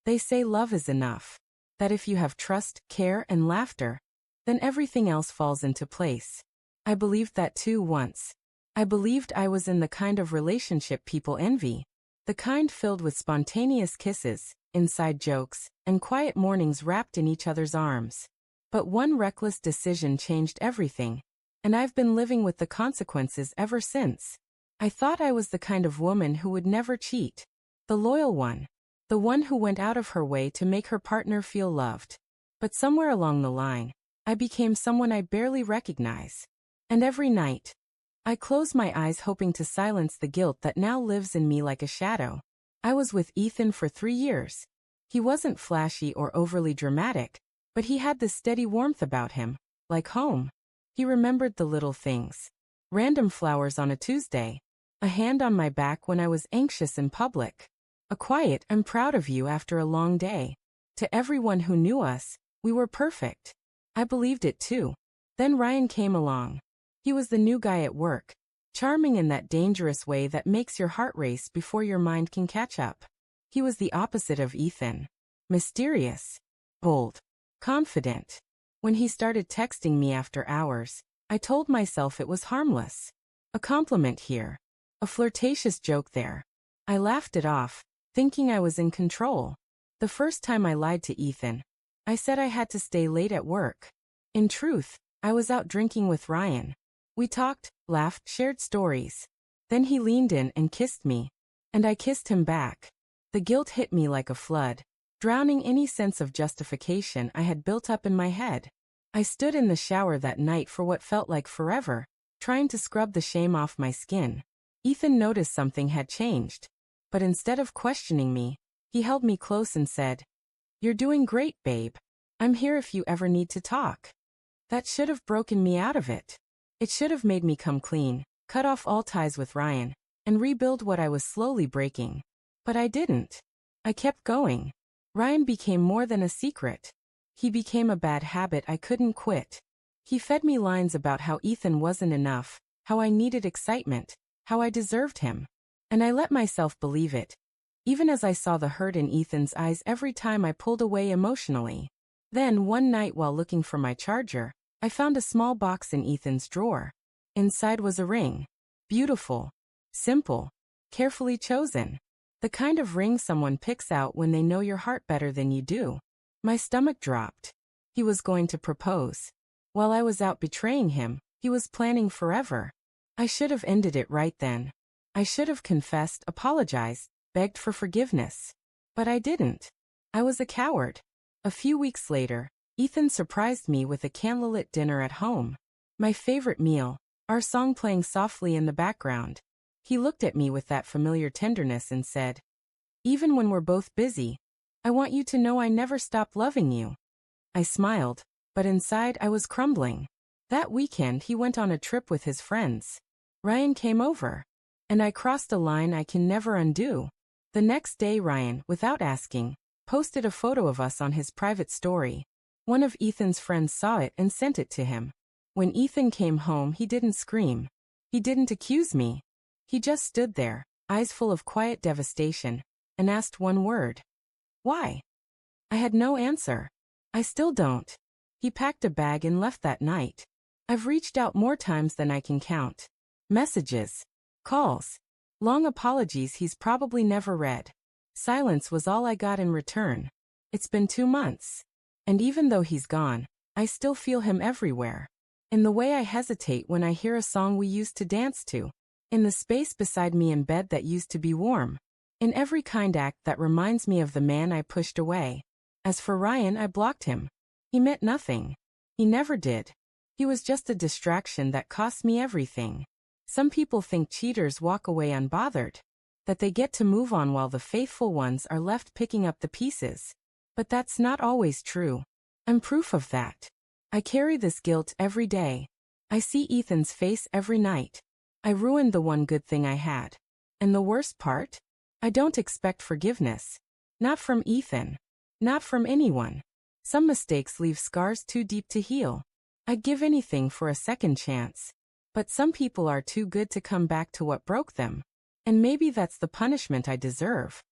They say love is enough. That if you have trust, care, and laughter, then everything else falls into place. I believed that too once. I believed I was in the kind of relationship people envy. The kind filled with spontaneous kisses, inside jokes, and quiet mornings wrapped in each other's arms. But one reckless decision changed everything, and I've been living with the consequences ever since. I thought I was the kind of woman who would never cheat. The loyal one. The one who went out of her way to make her partner feel loved. But somewhere along the line, I became someone I barely recognize. And every night, I close my eyes hoping to silence the guilt that now lives in me like a shadow. I was with Ethan for 3 years. He wasn't flashy or overly dramatic, but he had this steady warmth about him, like home. He remembered the little things. Random flowers on a Tuesday. A hand on my back when I was anxious in public. A quiet "I'm proud of you" after a long day. To everyone who knew us, we were perfect. I believed it too. Then Ryan came along. He was the new guy at work, charming in that dangerous way that makes your heart race before your mind can catch up. He was the opposite of Ethan. Mysterious. Bold. Confident. When he started texting me after hours, I told myself it was harmless. A compliment here. A flirtatious joke there. I laughed it off, thinking I was in control. The first time I lied to Ethan, I said I had to stay late at work. In truth, I was out drinking with Ryan. We talked, laughed, shared stories. Then he leaned in and kissed me, and I kissed him back. The guilt hit me like a flood, drowning any sense of justification I had built up in my head. I stood in the shower that night for what felt like forever, trying to scrub the shame off my skin. Ethan noticed something had changed. But instead of questioning me, he held me close and said, "You're doing great, babe. I'm here if you ever need to talk." That should have broken me out of it. It should have made me come clean, cut off all ties with Ryan, and rebuild what I was slowly breaking. But I didn't. I kept going. Ryan became more than a secret. He became a bad habit I couldn't quit. He fed me lines about how Ethan wasn't enough, how I needed excitement, how I deserved him. And I let myself believe it, even as I saw the hurt in Ethan's eyes every time I pulled away emotionally. Then one night while looking for my charger, I found a small box in Ethan's drawer. Inside was a ring. Beautiful. Simple. Carefully chosen. The kind of ring someone picks out when they know your heart better than you do. My stomach dropped. He was going to propose. While I was out betraying him, he was planning forever. I should have ended it right then. I should have confessed, apologized, begged for forgiveness. But I didn't. I was a coward. A few weeks later, Ethan surprised me with a candlelit dinner at home. My favorite meal, our song playing softly in the background. He looked at me with that familiar tenderness and said, "Even when we're both busy, I want you to know I never stopped loving you." I smiled, but inside I was crumbling. That weekend he went on a trip with his friends. Ryan came over. And I crossed a line I can never undo. The next day Ryan, without asking, posted a photo of us on his private story. One of Ethan's friends saw it and sent it to him. When Ethan came home, he didn't scream. He didn't accuse me. He just stood there, eyes full of quiet devastation, and asked one word. Why? I had no answer. I still don't. He packed a bag and left that night. I've reached out more times than I can count. Messages. Calls. Long apologies he's probably never read. Silence was all I got in return. It's been 2 months. And even though he's gone, I still feel him everywhere. In the way I hesitate when I hear a song we used to dance to. In the space beside me in bed that used to be warm. In every kind act that reminds me of the man I pushed away. As for Ryan, I blocked him. He meant nothing. He never did. He was just a distraction that cost me everything. Some people think cheaters walk away unbothered, that they get to move on while the faithful ones are left picking up the pieces. But that's not always true. I'm proof of that. I carry this guilt every day. I see Ethan's face every night. I ruined the one good thing I had. And the worst part? I don't expect forgiveness. Not from Ethan. Not from anyone. Some mistakes leave scars too deep to heal. I'd give anything for a second chance. But some people are too good to come back to what broke them. And maybe that's the punishment I deserve.